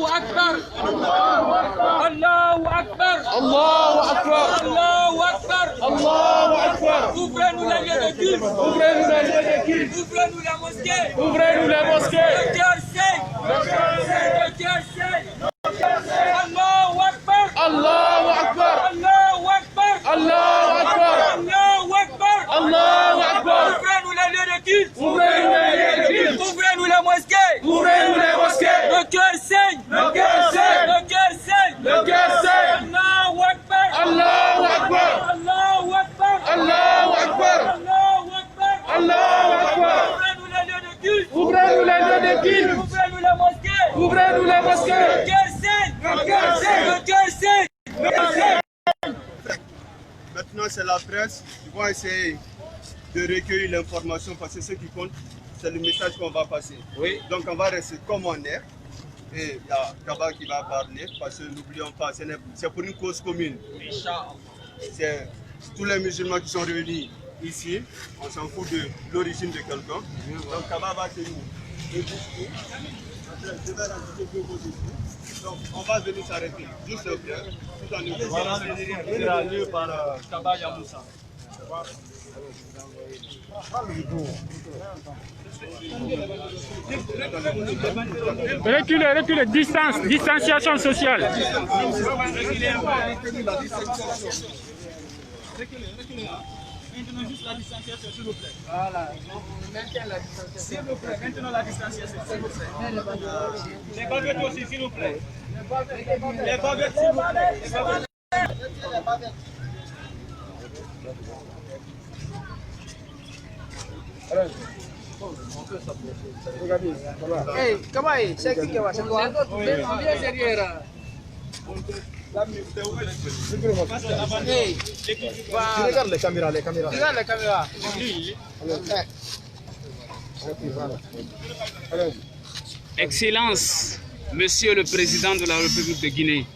Akbar. Allahu Akbar. Allahu Akbar. Allahu Akbar. Allahu Akbar. Ouvrez-nous les lieux de culte. Ouvrez-nous les lieux de culte. Ouvrez-nous la mosquée. Ouvrez-nous les mosquées. Le cœur saigne. Le cœur saigne. Allahu Akbar. Allahu Akbar. Allahu Akbar. Allahu Akbar. Allahu Akbar. Allahu Akbar. Ouvrez-nous les lieux de culte. Ouvrez-nous les lieux de culte. Ouvrez-nous la mosquée. Ouvrez-nous les mosquées. Le cœur saigne. Le cœur saigne. Le cœur saigne. Le cœur saigne. Allahu Akbar. Allahu Akbar. Allahu Akbar. Allahu Akbar. Allahu Akbar. Allahu Akbar. Ouvrez-nous les lieux de culte. Ouvrez-nous les lieux de culte. Ouvrez-nous la mosquée. Ouvrez-nous les Le mosquées. cœur saigne. Le cœur saigne. Le cœur saigne. Maintenant, c'est la presse. Ils vont essayer de recueillir l'information parce que ce qui compte, c'est le message qu'on va passer. Oui. Donc, on va rester comme on est. Et il y a Kaba qui va parler parce que n'oublions pas, c'est pour une cause commune. C'est tous les musulmans qui sont réunis ici. On s'en fout de l'origine de quelqu'un. Donc, Kaba va tenir le discours. Je vais rajouter deux mots discours. Donc, on va venir s'arrêter juste après. Tout en nous. Voilà, il sera lu par Kaba Yamoussa. Reculez, reculez, distanciation sociale. Maintenant, juste la distanciation, s'il vous plaît. Voilà. Maintenant la distanciation. S'il vous plaît, maintenant la distanciation, s'il vous plaît. Les baguettes aussi, s'il vous plaît. Les baguettes, s'il vous plaît. Les baguettes. Hey, comment est-ce que c'est quoi? C'est quoi? Bien derrière. Hey, Regarde les caméras, les caméras. regarde la caméra. Excellence, Monsieur le Président de la République de Guinée,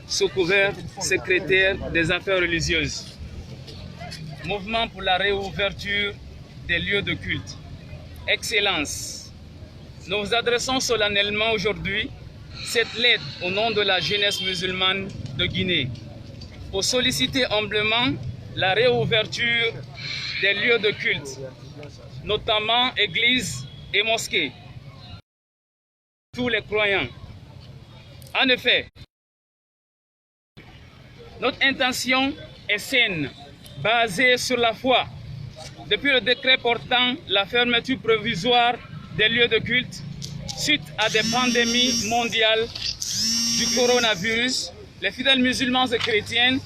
sous couvert secrétaire des affaires religieuses, mouvement pour la réouverture des lieux de culte. Excellence, nous vous adressons solennellement aujourd'hui cette lettre au nom de la jeunesse musulmane de Guinée pour solliciter humblement la réouverture des lieux de culte, notamment églises et mosquées, tous les croyants. En effet, notre intention est saine, basée sur la foi. Depuis le décret portant la fermeture provisoire des lieux de culte, suite à des pandémies mondiales du coronavirus, les fidèles musulmans et chrétiens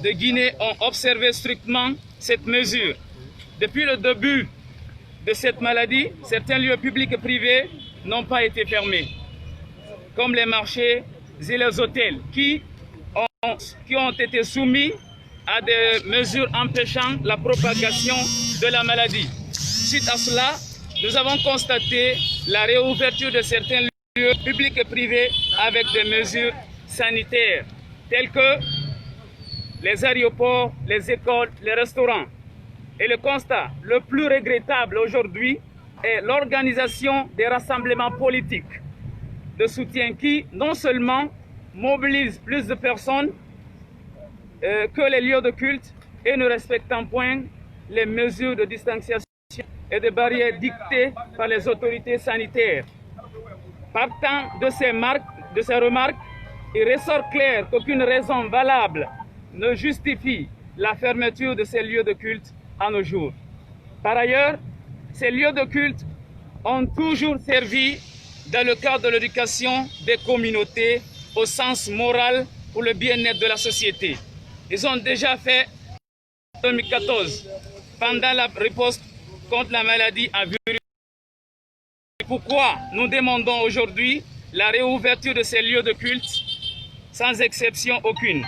de Guinée ont observé strictement cette mesure. Depuis le début de cette maladie, certains lieux publics et privés n'ont pas été fermés, comme les marchés et les hôtels, qui ont été soumis à des mesures empêchant la propagation de la maladie. Suite à cela, nous avons constaté la réouverture de certains lieux publics et privés avec des mesures sanitaires, telles que les aéroports, les écoles, les restaurants. Et le constat le plus regrettable aujourd'hui est l'organisation des rassemblements politiques de soutien qui, non seulement mobilisent plus de personnes que les lieux de culte et ne respectant point les mesures de distanciation et de barrières dictées par les autorités sanitaires. Partant de ces remarques, il ressort clair qu'aucune raison valable ne justifie la fermeture de ces lieux de culte à nos jours. Par ailleurs, ces lieux de culte ont toujours servi dans le cadre de l'éducation des communautés au sens moral pour le bien-être de la société. Ils ont déjà fait en 2014, pendant la riposte contre la maladie à virus. Pourquoi nous demandons aujourd'hui la réouverture de ces lieux de culte sans exception aucune,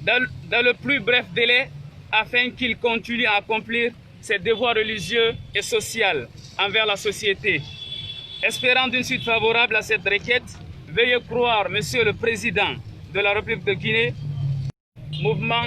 dans le plus bref délai, afin qu'ils continuent à accomplir ses devoirs religieux et sociaux envers la société. Espérant d'une suite favorable à cette requête, veuillez croire, Monsieur le Président de la République de Guinée, mouvement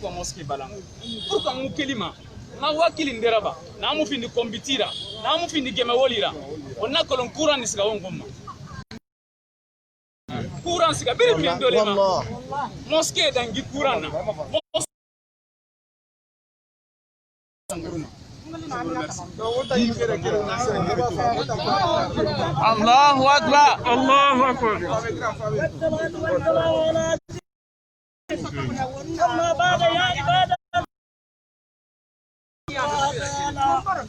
pourquoi mosquée balang pourquoi mu kelima na wakili nderaba na mu findi kombitira na mu findi gemewolira onna kolon kuran siga wongoma kuran siga biri biri dolema mosquée dangi kuran na Allahu akbar Allahu akbar أما بعد يا عباد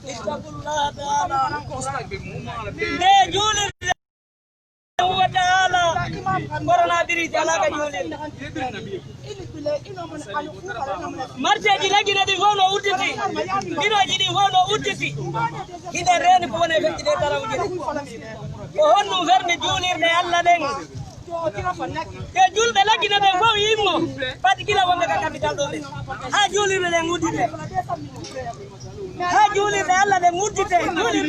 اتقوا الله تعالى بجول وتعالى ورنا دري تعالى كجول مرتي لكن دي فونو ودتي دينو جدي فونو ودتي كده رين بونه فكي دي تراو جدي وهنو فرن جولير دي الله دين ke jul be lagi na be fo yimo pati kila wonga ka capital do ha juli be ngudite ha juli be alla be ngudite juli